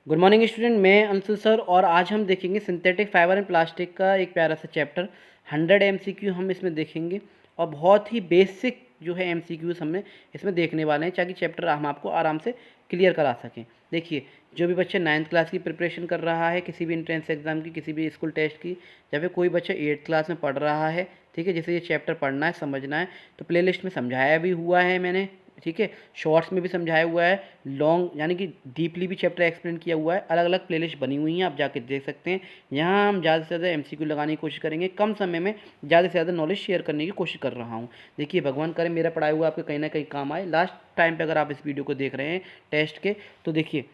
Good morning student, मैं Anshu sir और आज हम देखेंगे सिंथेटिक फाइबर एंड प्लास्टिक का एक प्यारा सा चैप्टर 100 एमसीक्यू हम इसमें देखेंगे और बहुत ही बेसिक जो है एमसीक्यूज हमें इसमें देखने वाले हैं ताकि चैप्टर हम आपको आराम से क्लियर करा सकें। देखिए, जो भी बच्चा 9th क्लास की प्रिपरेशन कर रहा है, किसी भी एंट्रेंस एग्जाम की, किसी भी स्कूल टेस्ट की, या फिर कोई बच्चा 8th क्लास में पढ़ रहा है, ठीक है, जैसे ये चैप्टर पढ़ना है, समझना है, तो प्लेलिस्ट में समझाया भी हुआ है मैंने, ठीक है, शॉर्ट्स में भी समझाया हुआ है, लॉन्ग यानी कि डीपली भी चैप्टर एक्सप्लेन किया हुआ है, अलग अलग प्लेलिस्ट बनी हुई हैं, आप जाके देख सकते हैं। यहाँ हम ज़्यादा से ज़्यादा एमसीक्यू लगाने की कोशिश करेंगे, कम समय में ज़्यादा से ज़्यादा नॉलेज शेयर करने की कोशिश कर रहा हूँ। देखिए, भगवान करे मेरा पढ़ाया हुआ आपके कहीं ना कहीं काम आए। लास्ट टाइम पे अगर आप इस वीडियो को देख रहे हैं टेस्ट के, तो देखिए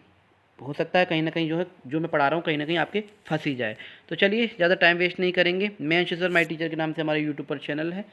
हो सकता है कहीं ना कहीं जो है जो मैं पढ़ा रहा हूँ कहीं ना कहीं आपके फंस ही जाए। तो चलिए ज़्यादा टाइम वेस्ट नहीं करेंगे। मैं अंशु सर माई टीचर के नाम से हमारे यूट्यूब पर चैनल है,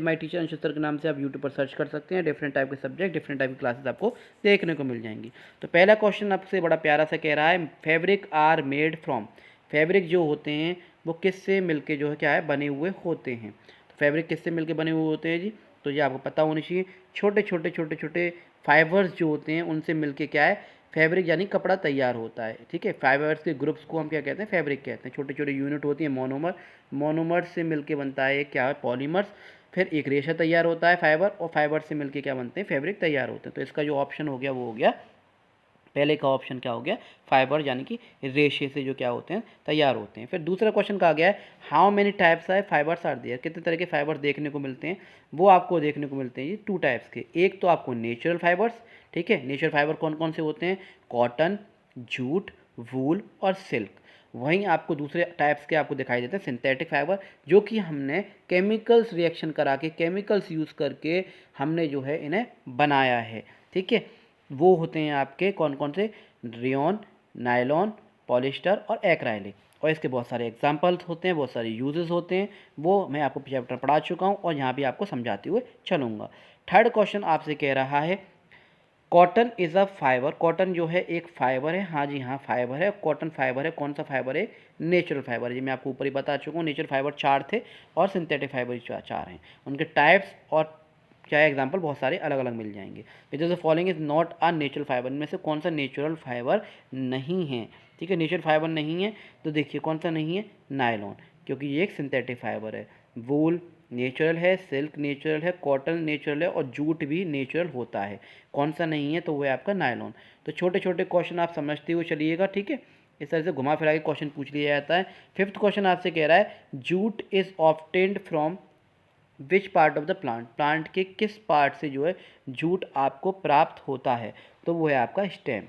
@माई टीचर अंशु सर के नाम से आप यूट्यूब पर सर्च कर सकते हैं। डिफरेंट टाइप के सब्जेक्ट, डिफरेंट टाइप की क्लासेस आपको देखने को मिल जाएंगी। तो पहला क्वेश्चन आपसे बड़ा प्यारा सा कह रहा है, fabric are made from. Fabric जो होते हैं वो किससे मिलके जो है क्या है बने हुए होते हैं। तो फैब्रिक किससे मिलके बने हुए होते हैं जी, तो ये आपको पता होनी चाहिए। छोटे छोटे छोटे छोटे फाइबर्स जो होते हैं उनसे मिलके क्या है फैब्रिक यानी कपड़ा तैयार होता है, ठीक है। फाइबर्स के ग्रुप्स को हम क्या कहते हैं, फैब्रिक कहते हैं। छोटे छोटे यूनिट होती है मोनोमर, मोनोमर से मिलके बनता है क्या है पॉलीमर्स, फिर एक रेशा तैयार होता है फाइबर, और फाइबर से मिलके क्या बनते हैं फैब्रिक तैयार होते हैं। तो इसका जो ऑप्शन हो गया वो हो गया पहले का ऑप्शन क्या हो गया, फाइबर यानी कि रेशे से जो क्या होते हैं तैयार होते हैं। फिर दूसरा क्वेश्चन कहा गया है, how many types of fibres are there. कितने तरह के फाइबर देखने को मिलते हैं, वो आपको देखने को मिलते हैं ये 2 टाइप्स के। एक तो आपको नेचुरल फाइबर्स, ठीक है, नेचुरल फाइबर कौन कौन से होते हैं, कॉटन, जूट, वूल और सिल्क। वहीं आपको दूसरे टाइप्स के आपको दिखाई देते हैं सिंथेटिक फाइबर, जो कि हमने केमिकल्स रिएक्शन करा के, केमिकल्स यूज़ करके हमने जो है इन्हें बनाया है, ठीक है। वो होते हैं आपके कौन कौन से, रेयॉन, नायलॉन, पॉलिस्टर और एक्राइलिक। और इसके बहुत सारे एग्जांपल्स होते हैं, बहुत सारे यूजेस होते हैं, वो मैं आपको चैप्टर पढ़ा चुका हूँ और यहाँ भी आपको समझाते हुए चलूँगा। थर्ड क्वेश्चन आपसे कह रहा है, cotton is a fibre. Cotton जो है एक फाइबर है, हाँ जी हाँ फाइबर है, कॉटन फाइबर है। कौन सा फाइबर है, नेचुरल फाइबर है। ये मैं आपको ऊपर ही बता चुका हूँ, नेचुरल फाइबर 4 थे और सिंथेटिक फाइबर 4 हैं। उनके टाइप्स और क्या एग्जाम्पल बहुत सारे अलग अलग मिल जाएंगे। Which is the following is not a natural fibre. इनमें से कौन सा नेचुरल फाइबर नहीं है, ठीक है, नेचुरल फाइबर नहीं है। तो देखिए कौन सा नहीं है, नायलॉन, क्योंकि ये एक सिंथेटिक फाइबर है। वूल नेचुरल है, सिल्क नेचुरल है, कॉटन नेचुरल है और जूट भी नेचुरल होता है। कौन सा नहीं है, तो वो है आपका नायलॉन। तो छोटे छोटे क्वेश्चन आप समझते हुए चलिएगा, ठीक है। इस तरह से घुमा फिरा के क्वेश्चन पूछ लिया जाता है। फिफ्थ क्वेश्चन आपसे कह रहा है, jute is obtained from which part of the plant. Plant के किस पार्ट से जो है जूट आपको प्राप्त होता है, तो वो है आपका स्टेम,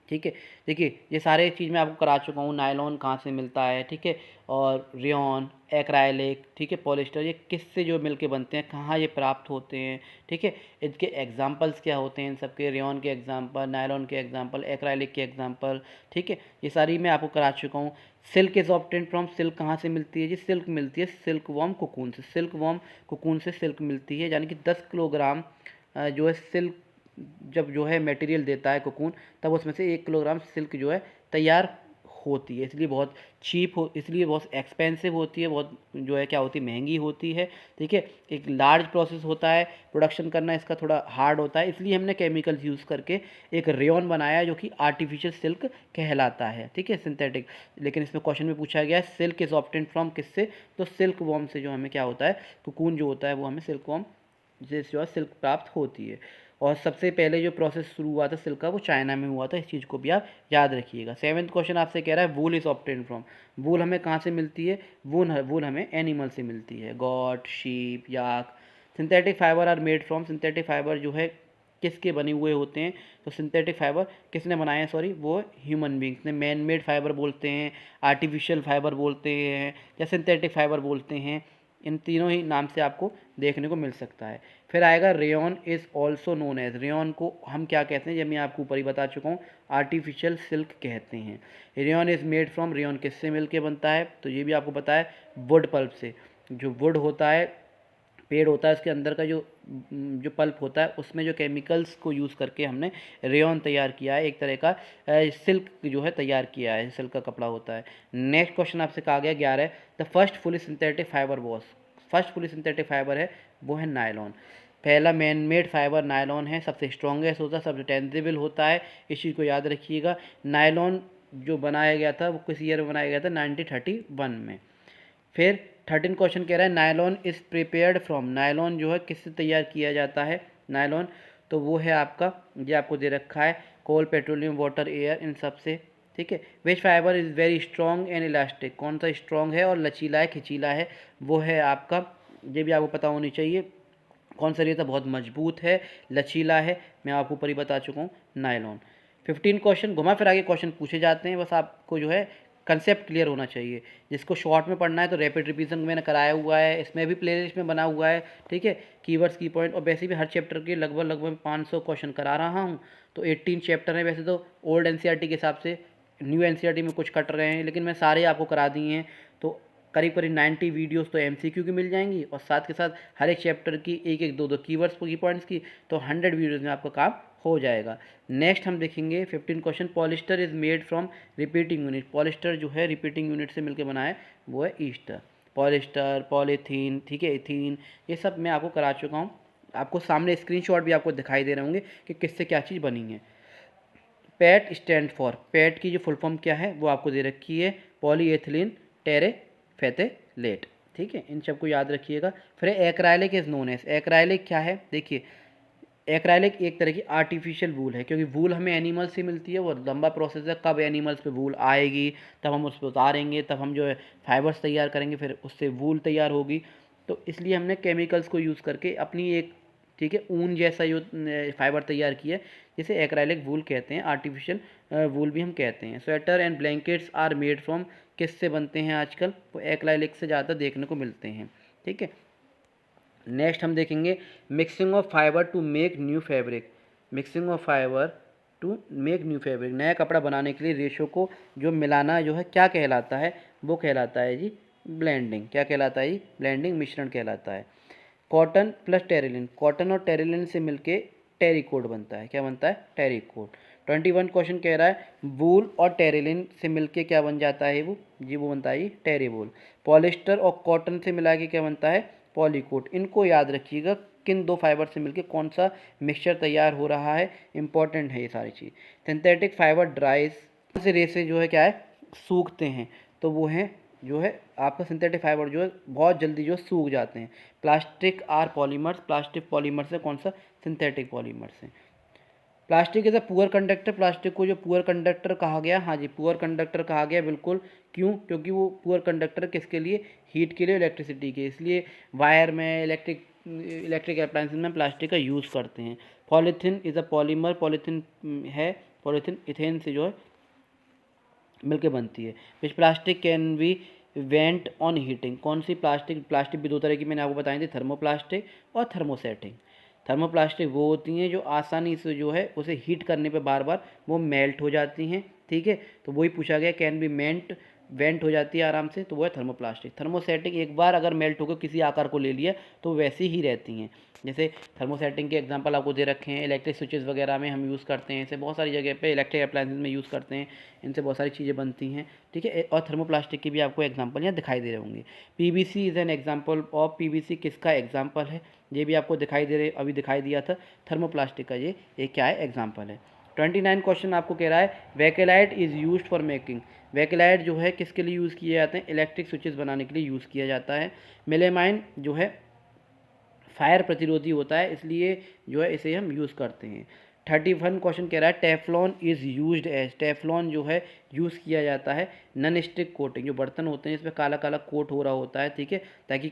ठीक है। देखिए ये सारे चीज़ मैं आपको करा चुका हूँ, नायलॉन कहाँ से मिलता है, ठीक है, और रेयॉन, एक्राइलिक, ठीक है, पॉलिस्टर, ये किससे जो मिलके बनते हैं, कहाँ ये प्राप्त होते हैं, ठीक है। इसके एग्जांपल्स क्या होते हैं इन सबके, रेयॉन के एग्जांपल, नायलॉन के एग्जांपल, एक्राइलिक के एग्जांपल, ठीक है, ये सारी मैं आपको करा चुका हूँ। Silk is obtained from, silk कहाँ से मिलती है जी, सिल्क मिलती है सिल्क वॉर्म कोकून से। सिल्क वॉर्म कोकून से सिल्क मिलती है, यानी कि 10 किलोग्राम जो है सिल्क जब जो है मटेरियल देता है कोकून, तब उसमें से 1 किलोग्राम सिल्क जो है तैयार होती है। इसलिए बहुत चीप हो, इसलिए बहुत एक्सपेंसिव होती है, बहुत जो है क्या होती है, महंगी होती है, ठीक है। एक लार्ज प्रोसेस होता है, प्रोडक्शन करना इसका थोड़ा हार्ड होता है, इसलिए हमने केमिकल्स यूज़ करके एक रेयॉन बनाया जो कि आर्टिफिशियल सिल्क कहलाता है, ठीक है, सिंथेटिक। लेकिन इसमें क्वेश्चन में पूछा गया है सिल्क इज ऑब्टेन्ड फ्रॉम किससे, तो सिल्क वॉर्म से जो हमें क्या होता है, कोकून जो होता है वो हमें सिल्क वॉर्म से जो है सिल्क प्राप्त होती है। और सबसे पहले जो प्रोसेस शुरू हुआ था सिल्क का वो चाइना में हुआ था, इस चीज़ को भी आप याद रखिएगा। सेवन्थ क्वेश्चन आपसे कह रहा है, वूल इज ऑब्टेन फ्रॉम। वूल हमें कहाँ से मिलती है, वूल हमें एनिमल से मिलती है, goat, sheep, yak. Synthetic fibre are made from, synthetic fibre जो है किसके बने हुए होते हैं, तो सिंथेटिक फाइबर किसने बनाए हैं, सॉरी वो ह्यूमन बींग्स ने। मैन मेड फाइबर बोलते हैं, आर्टिफिशियल फाइबर बोलते हैं, या सिंथेटिक फाइबर बोलते हैं, इन तीनों ही नाम से आपको देखने को मिल सकता है। फिर आएगा rayon is also known as, rayon को हम क्या कहते हैं, जब मैं आपको ऊपर ही बता चुका हूँ, आर्टिफिशियल सिल्क कहते हैं। Rayon is made from, rayon किससे मिल के बनता है, तो ये भी आपको पता है, वुड पल्प से। जो वुड होता है, पेड़ होता है, उसके अंदर का जो जो पल्प होता है, उसमें जो केमिकल्स को यूज़ करके हमने रेयॉन तैयार किया है, एक तरह का सिल्क जो है तैयार किया है, सिल्क का कपड़ा होता है। नेक्स्ट क्वेश्चन आपसे कहा गया 11, the first fully synthetic fibre was. First fully synthetic fibre है वो है नायलॉन। पहला मैन मेड फाइबर नायलॉन है, सबसे स्ट्रॉन्गेस्ट होता है, सबसे टेंजेबल होता है, इस चीज़ को याद रखिएगा। नायलॉन जो बनाया गया था वो किस ईयर में बनाया गया था, 1931 में। फिर 13 क्वेश्चन कह रहा है nylon is prepared from, nylon जो है किससे तैयार किया जाता है नायलॉन, तो वो है आपका, ये आपको दे रखा है, कोल, पेट्रोलियम, वाटर, एयर, इन सब से, ठीक है। Which fibre is very strong and elastic, कौन सा स्ट्रॉन्ग है और लचीला है, खिंचीला है, वो है आपका, ये भी आपको पता होनी चाहिए। कौन सा रेता बहुत मजबूत है, लचीला है, मैं आपको ऊपर ही बता चुका हूँ, नायलॉन। 15 क्वेश्चन घुमा फिरा के क्वेश्चन पूछे जाते हैं, बस आपको जो है कंसेप्ट क्लियर होना चाहिए। जिसको शॉर्ट में पढ़ना है तो रैपिड रिवीजन मैंने कराया हुआ है, इसमें भी प्लेलिस्ट में बना हुआ है, ठीक है। कीवर्ड्स, की पॉइंट, और वैसे भी हर चैप्टर के लगभग 500 क्वेश्चन करा रहा हूँ। तो 18 चैप्टर हैं वैसे तो ओल्ड एनसीईआरटी के हिसाब से, न्यू एनसीईआरटी में कुछ कट रहे हैं, लेकिन मैं सारे आपको करा दिए हैं। तो करीब करीब 90 वीडियोस तो एमसीक्यू की मिल जाएंगी, और साथ के साथ हर एक चैप्टर की एक एक दो कीवर्ड्स, की पॉइंट्स की, तो 100 वीडियोस में आपका काम हो जाएगा। नेक्स्ट हम देखेंगे 15 question, polyester is made from repeating unit, polyester जो है रिपीटिंग यूनिट से मिलकर बना है, वो है ईस्टर। पॉलिस्टर, पॉलीथीन, ठीक है, इथीन, ये सब मैं आपको करा चुका हूँ। आपको सामने स्क्रीनशॉट भी आपको दिखाई दे रहे होंगे कि किससे क्या चीज़ बनी है। पैट स्टैंड फॉर, पैट की जो फुल फॉर्म क्या है वो आपको दे रखी है, पॉलीएथिलीन टेरेफेथेलेट, ठीक है, इन सबको याद रखिएगा। फिर acrylic is known as, acrylic क्या है, देखिए एक्राइलिक एक तरह की आर्टिफिशियल वूल है, क्योंकि वूल हमें एनिमल से मिलती है, वो लंबा प्रोसेस है, कब एनिमल्स पे वूल आएगी तब हम उस पर उतारेंगे, तब हम जो है फाइबर्स तैयार करेंगे, फिर उससे वूल तैयार होगी। तो इसलिए हमने केमिकल्स को यूज़ करके अपनी एक, ठीक है, ऊन जैसा जो फाइबर तैयार किया है, जिसे एक्राइलिक वूल कहते हैं, आर्टिफिशियल वूल भी हम कहते हैं। Sweater and blankets are made from, किससे बनते हैं आजकल, वो एक्राइलिक से ज़्यादा देखने को मिलते हैं, ठीक है। नेक्स्ट हम देखेंगे mixing of fibre to make new fabric, mixing of fibre to make new fabric, नया कपड़ा बनाने के लिए रेशो को जो मिलाना जो है क्या कहलाता है, वो कहलाता है जी ब्लेंडिंग, क्या कहलाता है जी, ब्लेंडिंग, मिश्रण कहलाता है। कॉटन प्लस टेरिलिन, कॉटन और टेरिलिन से मिलके टेरिकोट बनता है, क्या बनता है, टेरिकोट। 21 क्वेश्चन कह रहा है वूल और टेरिलिन से मिलके क्या बन जाता है वो, जी वो बनता है जी टेरिवूल। पॉलिस्टर और कॉटन से मिला के क्या बनता है, पॉलीकोट। इनको याद रखिएगा, किन दो फाइबर से मिलके कौन सा मिक्सचर तैयार हो रहा है, इंपॉर्टेंट है ये सारी चीज़। सिंथेटिक फाइबर ड्राइज, कौन से रेसे जो है क्या है, सूखते हैं, तो वो है जो है आपका सिंथेटिक फाइबर जो है बहुत जल्दी जो सूख जाते हैं। Plastic are polymers, plastic polymers है, कौन सा, सिंथेटिक पॉलीमर्स है। Plastic is a poor conductor, plastic को जो पुअर कंडक्टर कहा गया, हाँ जी पुअर कंडक्टर कहा गया, बिल्कुल। क्यों, क्योंकि वो पुअर कंडक्टर किसके लिए, हीट के लिए, इलेक्ट्रिसिटी के, इसलिए वायर में, इलेक्ट्रिक अप्लायंसेस में प्लास्टिक का यूज़ करते हैं। Polythene is a polymer, polythene है, पॉलीथीन इथेन से जो है मिलके बनती है। Which plastic can be bent on heating, कौन सी प्लास्टिक, प्लास्टिक भी दो तरह की मैंने आपको बताई थी, थर्मोप्लास्टिक और थर्मोसेटिंग। थर्मोप्लास्टिक वो होती हैं जो आसानी से जो है उसे हीट करने पे बार बार वो मेल्ट हो जाती हैं, ठीक है, तो वही पूछा गया, कैन बी मेंट, वेंट हो जाती है आराम से, तो वो है थर्मोप्लास्टिक। थर्मोसेटिक एक बार अगर मेल्ट होकर किसी आकार को ले लिया तो वैसी ही रहती हैं। जैसे थर्मोसेटिंग के एग्जांपल आपको दे रखे हैं, इलेक्ट्रिक स्विचेस वगैरह में हम यूज़ करते हैं, इसे बहुत सारी जगह पे इलेक्ट्रिक अप्लायंसेस में यूज़ करते हैं, इनसे बहुत सारी चीज़ें बनती हैं, ठीक है। और थर्मोप्लास्टिक के भी आपको एग्जांपल यहाँ दिखाई दे रहे होंगे। PVC is an example of, PVC किसका एग्जांपल है, ये भी आपको दिखाई दे रहे, अभी दिखाई दिया था, थर्मोप्लास्टिक का ये क्या है, एग्जांपल है। 29 क्वेश्चन आपको कह रहा है वेकेलाइट इज़ यूज फॉर मेकिंग, वेकेलाइट जो है किसके लिए यूज़ किए जाते हैं, इलेक्ट्रिक स्विचेस बनाने के लिए यूज़ किया जाता है। मेलेमाइन जो है फायर प्रतिरोधी होता है, इसलिए जो है इसे हम यूज़ करते हैं। 31 क्वेश्चन कह रहा है Teflon is used as, Teflon जो है यूज़ किया जाता है नन स्टिक कोटिंग, जो बर्तन होते हैं इसमें काला काला कोट हो रहा होता है, ठीक है, ताकि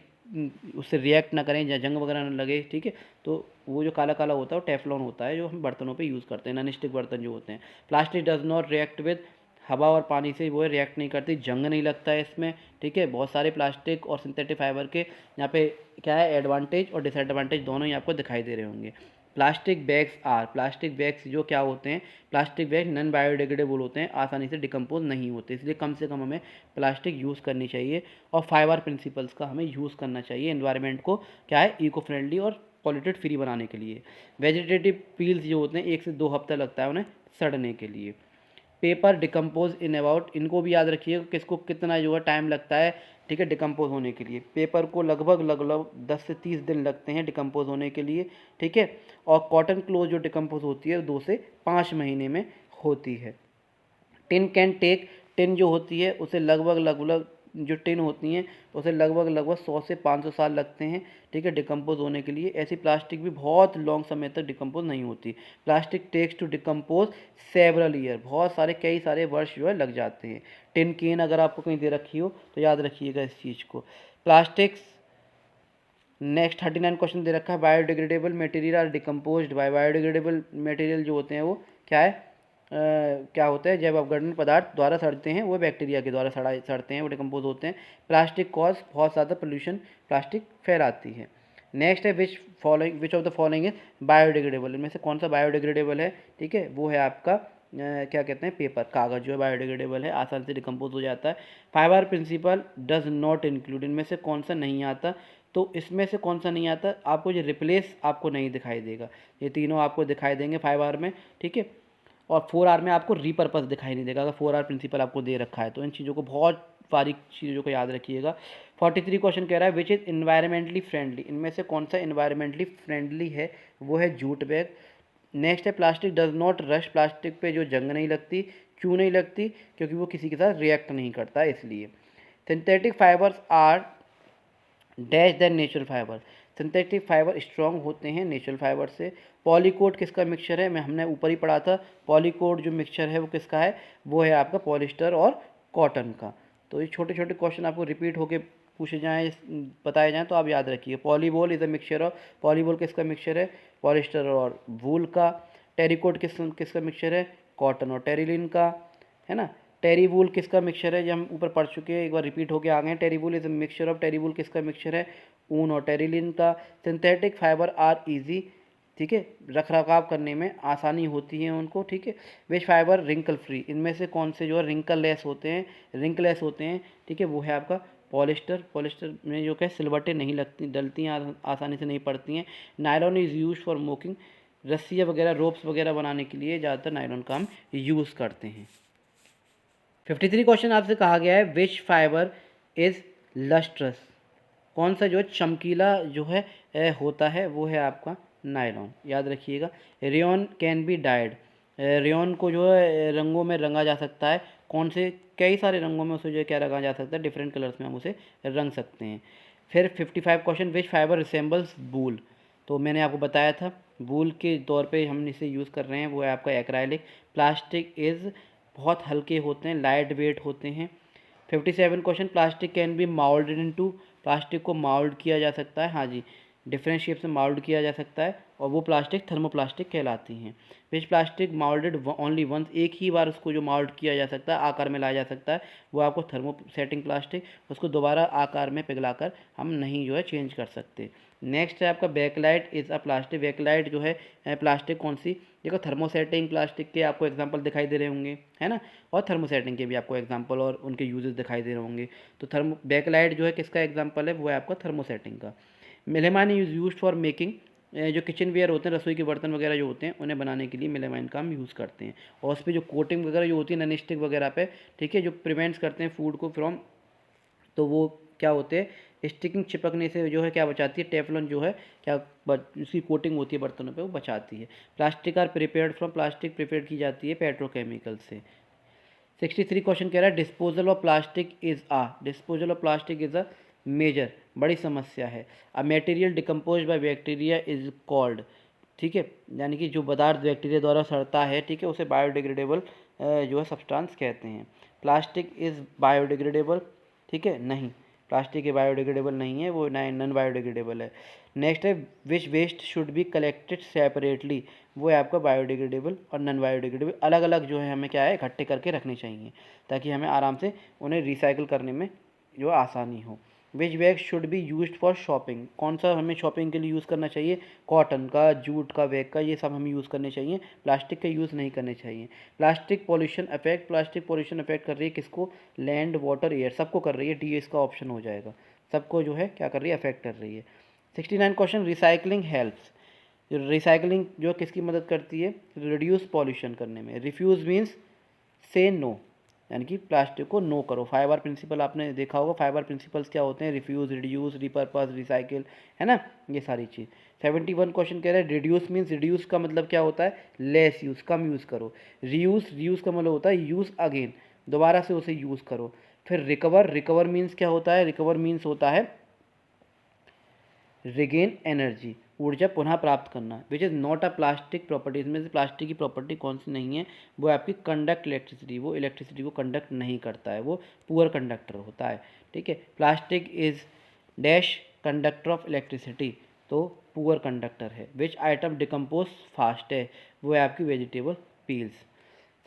उससे रिएक्ट ना करें या जंग वगैरह ना लगे, ठीक है, तो वो जो काला काला होता है वो टेफ्लॉन होता है, जो हम बर्तनों पे यूज़ करते हैं, नॉन स्टिक बर्तन जो होते हैं। Plastic does not react with, हवा और पानी से वो रिएक्ट नहीं करती, जंग नहीं लगता है इसमें, ठीक है। बहुत सारे प्लास्टिक और सिंथेटिक फाइबर के यहाँ पे क्या है एडवांटेज और डिसएडवांटेज दोनों ही आपको दिखाई दे रहे होंगे। Plastic bags are, plastic bags जो क्या होते हैं, प्लास्टिक बैग नॉन बायोडिग्रेडेबल होते हैं, आसानी से डिकम्पोज नहीं होते, इसलिए कम से कम हमें प्लास्टिक यूज़ करनी चाहिए और फाइबर प्रिंसिपल्स का हमें यूज़ करना चाहिए एनवायरनमेंट को क्या है इको फ्रेंडली और पॉल्यूटेड फ्री बनाने के लिए। वेजिटेटिव पील्स जो होते हैं 1 से 2 हफ्ता लगता है उन्हें सड़ने के लिए। पेपर डिकम्पोज इन अबाउट, इनको भी याद रखिएगा किसको कितना जो है टाइम लगता है, ठीक है, डिकम्पोज होने के लिए। पेपर को लगभग लगभग 10 से 30 दिन लगते हैं डिकम्पोज होने के लिए, ठीक है। और कॉटन क्लोथ जो डिकम्पोज होती है 2 से 5 महीने में होती है। टिन कैन टेक, टिन जो होती है उसे लगभग लगभग जो टिन होती हैं उसे लगभग लगभग 100 से 500 साल लगते हैं, ठीक है, डिकम्पोज होने के लिए। ऐसी प्लास्टिक भी बहुत लॉन्ग समय तक डिकम्पोज नहीं होती। Plastic takes to decompose several year, बहुत सारे कई सारे वर्ष जो है लग जाते हैं। टिन कैन अगर आपको कहीं दे रखी हो तो याद रखिएगा इस चीज़ को। प्लास्टिक्स, नेक्स्ट 39 क्वेश्चन दे रखा है, biodegradable material are decomposed by, biodegradable material जो होते हैं वो क्या है, क्या होता है, जैव अपघटन पदार्थ द्वारा सड़ते हैं, वो बैक्टीरिया के द्वारा सड़ते हैं, वो डिकम्पोज होते हैं। प्लास्टिक कॉज, बहुत ज़्यादा पोल्यूशन प्लास्टिक फैलाती है। नेक्स्ट है which of the following is biodegradable, इनमें से कौन सा बायोडिग्रेडेबल है, ठीक है, वो है आपका क्या कहते हैं, पेपर, कागज़ जो है बायोडिग्रेडेबल है, आसानी से डिकम्पोज हो जाता है। Fibre principle does not include, इनमें से कौन सा नहीं आता, तो इसमें से कौन सा नहीं आता, आपको ये रिप्लेस आपको नहीं दिखाई देगा, ये तीनों आपको दिखाई देंगे 5R में, ठीक है। और 4R में आपको रीपर्पस दिखाई नहीं देगा, अगर 4R प्रिंसिपल आपको दे रखा है तो इन चीज़ों को बहुत बारीक चीज़ों को याद रखिएगा। 43 क्वेश्चन कह रहा है विच इज़ इन्वायरमेंटली फ्रेंडली, इनमें से कौन सा इन्वायरमेंटली फ्रेंडली है, वो है जूट बैग। नेक्स्ट है plastic does not rush, plastic पे जो जंग नहीं लगती, क्यों नहीं लगती, क्योंकि वो किसी के साथ रिएक्ट नहीं करता इसलिए। Synthetic fibres are dash than natural fibre, synthetic fibre strong होते हैं नेचुरल फाइबर से। पॉलीकोट किसका मिक्सचर है, मैं हमने ऊपर ही पढ़ा था, पॉलीकोट जो मिक्सचर है वो किसका है, वो है आपका पॉलिस्टर और कॉटन का। तो ये छोटे छोटे क्वेश्चन आपको रिपीट होके पूछे जाएँ, बताए जाएँ तो आप याद रखिए। पॉलीबॉल इज़ अ मिक्सचर ऑफ, पॉलीबॉल किसका मिक्सचर है, पॉलिस्टर और वूल का। टेरिकोट किसका मिक्सचर है, कॉटन और टेरिलिन का, है ना। टेरी वूल किसका मिक्सचर है, जो हम ऊपर पढ़ चुके हैं, एक बार रिपीट होके आ गए हैं। Terry wool is a mixture of, terry wool किसका मिक्सचर है, ऊन और टेरिलिन का। सिंथेटिक फाइबर आर इजी, ठीक है, रख रखाव करने में आसानी होती है उनको, ठीक है। विच फाइबर रिंकल फ्री, इनमें से कौन से जो है रिंकल लेस होते हैं, रिंकलेस होते हैं, ठीक है, वो है आपका पॉलिस्टर, पॉलिस्टर में जो क्या सिलवटें नहीं लगती, डलती हैं, आसानी से नहीं पड़ती हैं। Nylon is use for mocking, रस्सियाँ वगैरह रोप्स वगैरह बनाने के लिए ज़्यादातर नायलॉन का हम यूज़ करते हैं। 53 क्वेश्चन आपसे कहा गया है विच फाइबर इज़ लस्ट्रस, कौन सा जो है चमकीला जो है होता है, वो है आपका नायलॉन, याद रखिएगा। Rayon can be died, rayon को जो है रंगों में रंगा जा सकता है, कौन से, कई सारे रंगों में उसे जो है क्या रंगा जा सकता है, डिफरेंट कलर्स में हम उसे रंग सकते हैं। फिर 55 क्वेश्चन विच फाइबर रिसेंबल्स वूल, तो मैंने आपको बताया था वूल के तौर पे हम इसे यूज़ कर रहे हैं, वो है आपका एक्राइलिक। प्लास्टिक इज़, बहुत हल्के होते हैं, लाइट वेट होते हैं। 57 question plastic can be moulded into, plastic को माउल्ड किया जा सकता है, हाँ जी, डिफरेंट शेप से माउल्ड किया जा सकता है, और वो प्लास्टिक थर्मोप्लास्टिक कहलाती हैं। विच प्लास्टिक माउल्डेड ओनली वंस, एक ही बार उसको जो माउल्ड किया जा सकता है, आकार में लाया जा सकता है, वो आपको थर्मोसेटिंग प्लास्टिक, उसको दोबारा आकार में पिघलाकर हम नहीं जो है चेंज कर सकते। नेक्स्ट है आपका Bakelite is a plastic, Bakelite जो है प्लास्टिक कौन सी, देखो थर्मोसेटिंग प्लास्टिक के आपको एग्जांपल दिखाई दे रहे होंगे, है ना, और थर्मोसेटिंग के भी आपको एग्जांपल और उनके यूजेस दिखाई दे रहे होंगे। तो बैकलाइट जो है किसका एग्जांपल है, वो है आपका थर्मोसेटिंग का। Melamine is used for making, जो किचन वेयर होते हैं, रसोई के बर्तन वगैरह जो होते हैं उन्हें बनाने के लिए मेलेमाइन का हम यूज़ करते हैं, और उस पर जो कोटिंग वगैरह जो होती है नॉन स्टिक वगैरह पे, ठीक है, जो प्रिवेंट्स करते हैं फूड को फ्रॉम, तो वो क्या होते हैं, स्टिकिंग, चिपकने से जो है क्या बचाती है, टेफलॉन जो है क्या उसकी कोटिंग होती है बर्तनों पे, वो बचाती है। Plastic are prepared from, plastic prepare की जाती है पेट्रोकेमिकल से। 63 क्वेश्चन कह रहा है disposal of plastic is a, disposal of plastic is a major, बड़ी समस्या है। A material decompose by bacteria is called, ठीक है, यानी कि जो पदार्थ बैक्टीरिया द्वारा सड़ता है, ठीक है, उसे बायोडिग्रेडेबल जो है सब्सटेंस कहते हैं। प्लास्टिक इज़ बायोडिग्रेडेबल, ठीक है, नहीं, प्लास्टिक ये बायोडिग्रेडेबल नहीं है, वो नॉन बायोडिग्रेडेबल है। नेक्स्ट है which waste should be collected separately, वो है आपका बायोडिग्रेडेबल और नॉन बायोडिग्रेडेबल, अलग अलग जो है हमें क्या है इकट्ठे करके रखने चाहिए, ताकि हमें आराम से उन्हें रिसाइकिल करने में जो आसानी हो। Which bag should be used for shopping, कौन सा हमें शॉपिंग के लिए यूज़ करना चाहिए, कॉटन का, जूट का बैग का, ये सब हमें यूज़ करने चाहिए, प्लास्टिक का यूज़ नहीं करने चाहिए। Plastic pollution affect, plastic pollution affect कर रही है किसको, लैंड, वाटर, एयर, सबको कर रही है, डी इसका ऑप्शन हो जाएगा, सबको जो है क्या कर रही है, अफेक्ट कर रही है। 69 क्वेश्चन रिसाइकलिंग हेल्प्स, रिसाइकलिंग जो किसकी मदद करती है, रिड्यूस पॉल्यूशन करने में। रिफ्यूज़ मीन्स से नो, यानी कि प्लास्टिक को नो करो। फाइबर प्रिंसिपल आपने देखा होगा, फाइबर प्रिंसिपल्स क्या होते हैं, रिफ्यूज़, रिड्यूस, रिपर्पस, रिसाइकिल, है ना, ये सारी चीज़। 71 क्वेश्चन कह रहा है रिड्यूस मीन्स, रिड्यूस का मतलब क्या होता है, लेस यूज़, कम यूज़ करो। रीयूज़, रीयूज़ का मतलब होता है यूज़ अगेन, दोबारा से उसे यूज़ करो। फिर रिकवर, रिकवर मीन्स क्या होता है, रिकवर मीन्स होता है रिगेन एनर्जी, ऊर्जा पुनः प्राप्त करना। Which is not a plastic property, इसमें से प्लास्टिक की प्रॉपर्टी कौन सी नहीं है, वो आपकी कंडक्ट इलेक्ट्रिसिटी, वो इलेक्ट्रिसिटी को कंडक्ट नहीं करता है, वो पुअर कंडक्टर होता है। ठीक है, plastic is dash conductor of electricity, तो पुअर कंडक्टर है। विच आइटम डिकम्पोज फास्ट है, वो है आपकी vegetable peels.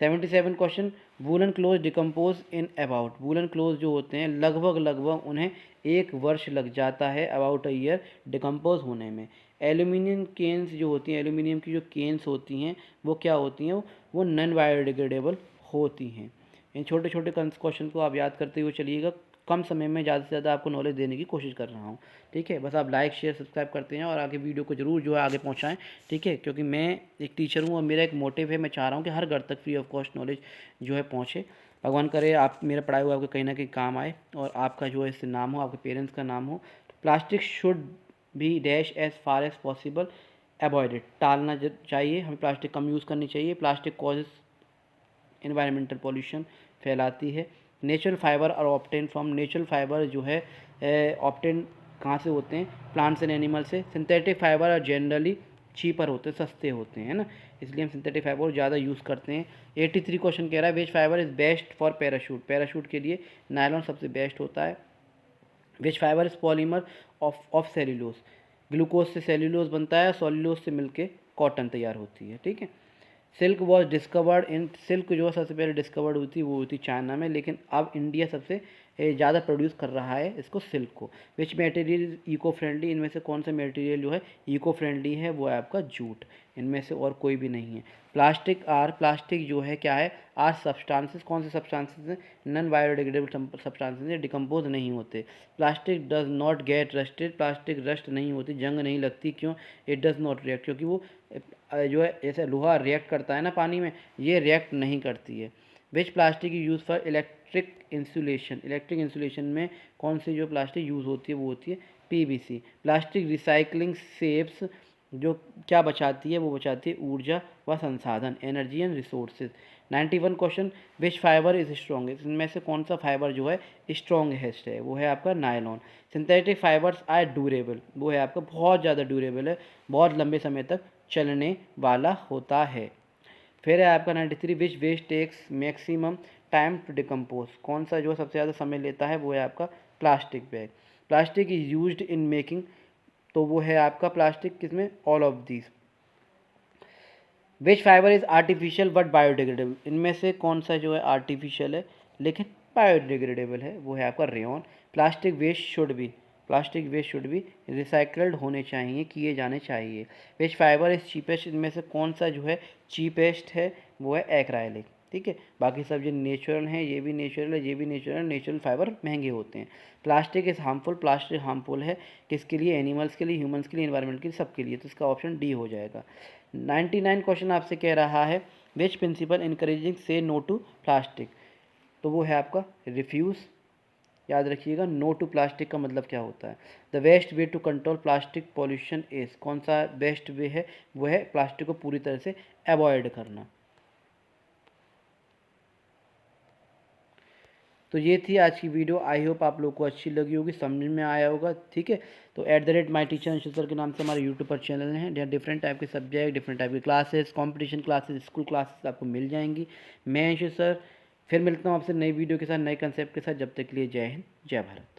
77 question, woollen cloth decompose in about, woollen cloth जो होते हैं लगभग लगभग उन्हें 1 वर्ष लग जाता है, अबाउट अ ईयर, डिकम्पोज होने में। एल्यूमिनियम केन्स जो होती हैं, एल्यूमिनियम की जो केन्स होती हैं वो क्या होती हैं, वो नॉन बायोडिग्रेडेबल होती हैं। इन छोटे छोटे क्वेश्चन को आप याद करते हुए चलिएगा, कम समय में ज़्यादा से ज़्यादा आपको नॉलेज देने की कोशिश कर रहा हूँ। ठीक है, बस आप लाइक शेयर सब्सक्राइब करते हैं और आगे वीडियो को जरूर जो है आगे पहुँचाएँ। ठीक है, क्योंकि मैं एक टीचर हूँ और मेरा एक मोटिव है, मैं चाह रहा हूँ कि हर घर तक फ्री ऑफ कॉस्ट नॉलेज जो है पहुँचे। भगवान करे आप मेरा पढ़ाई हुआ आपको कहीं ना कहीं काम आए और आपका जो है इससे नाम हो, आपके पेरेंट्स का नाम हो। Plastic should be dash as far as possible avoided, टालना चाहिए, हमें प्लास्टिक कम यूज़ करनी चाहिए। प्लास्टिक कॉजेज इन्वायरमेंटल पॉल्यूशन, फैलाती है। नेचुरल फाइबर और ऑप्टेन फ्रॉम, नेचुरल फाइबर जो है ऑप्टेन कहाँ से होते हैं, प्लांट्स एंड एनिमल से। सिंथेटिक फाइबर और जनरली चीपर होते हैं, सस्ते होते हैं, है ना, इसलिए हम सिंथेटिक फाइबर ज़्यादा यूज़ करते हैं। 83 क्वेश्चन कह रहा है which fibre is best for parachute, parachute के लिए नायलॉन सबसे बेस्ट होता है। Which fibre is polymer of cellulose, glucose से सेल्यूलोज बनता है, सेल्यूलोज से मिलके कॉटन तैयार होती है। ठीक है, silk was discovered in, silk जो सबसे पहले डिस्कवर्ड हुई थी वो हुई थी चाइना में, लेकिन अब इंडिया सबसे ज़्यादा प्रोड्यूस कर रहा है इसको, सिल्क को। Which material is eco friendly, इनमें से कौन सा मटेरियल जो है इको फ्रेंडली है, वो है आपका जूट, इनमें से और कोई भी नहीं है। प्लास्टिक आर, प्लास्टिक जो है क्या है, आर सब्सटेंसेस, कौन से सब्सटेंसेस हैं, नॉन बायोडिग्रेडेबल सब्सटेंसेस हैं, डिकम्पोज नहीं होते। Plastic does not get rusted, plastic rust नहीं होती, जंग नहीं लगती, क्यों, इट डज नॉट रिएक्ट, क्योंकि वो जो है जैसे लोहा रिएक्ट करता है ना पानी में, ये रिएक्ट नहीं करती है। Which plastic use for electric insulation, electric insulation में कौन सी जो प्लास्टिक यूज़ होती है वो होती है पीवीसी। प्लास्टिक रिसाइकलिंग सेव्स, जो क्या बचाती है, वो बचाती है ऊर्जा व संसाधन, energy and resources. 91 question, which fibre is strongest, इनमें से कौन सा फाइबर जो है स्ट्रॉन्गेस्ट है, वो है आपका nylon. Synthetic fibres are durable, वो है आपका बहुत ज़्यादा ड्यूरेबल है, बहुत लंबे समय तक चलने वाला होता है। फिर है आपका 93, which waste takes maximum time to decompose, कौन सा जो सबसे ज़्यादा समय लेता है, वो है आपका plastic bag. Plastic is used in making, तो वो है आपका प्लास्टिक किसमें, all of these. Which fibre is artificial but biodegradable, इनमें से कौन सा जो है आर्टिफिशियल है लेकिन बायोडिग्रेडेबल है, वो है आपका rayon. Plastic waste should be, plastic waste should be recycled होने चाहिए, किए जाने चाहिए। विच फाइबर इज चीपेस्ट, इनमें से कौन सा जो है चीपेस्ट है, वो है एक्राइलिक। ठीक है, बाकी सब जो नेचुरल हैं, ये भी नेचुरल है, ये भी नेचुरल है, नेचुरल फाइबर महंगे होते हैं। Plastic is harmful, plastic harmful है किसके लिए, एनिमल्स के लिए, ह्यूमंस के लिए, एनवायरनमेंट के लिए, सबके लिए, तो इसका ऑप्शन डी हो जाएगा। 99 क्वेश्चन आपसे कह रहा है विच प्रिंसिपल इनकरेजिंग से नो टू प्लास्टिक, तो वो है आपका रिफ्यूज़। याद रखिएगा, नो टू प्लास्टिक का मतलब क्या होता है। The best way to control plastic pollution is, कौन सा बेस्ट वे है, वो है प्लास्टिक को पूरी तरह से अवॉइड करना। तो ये थी आज की वीडियो, आई होप आप लोग को अच्छी लगी होगी, समझ में आया होगा। ठीक है, तो @माई टीचर अंशु सर के नाम से हमारे यूट्यूब पर चैनल हैं, जहाँ डिफरेंट टाइप के सब्जेक्ट, डिफरेंट टाइप की classes, competition classes, school classes आपको मिल जाएंगी। मैं अंशु सर फिर मिलता हूँ आपसे नई वीडियो के साथ, नए कंसेप्ट के साथ, जब तक के लिए जय हिंद, जय भारत।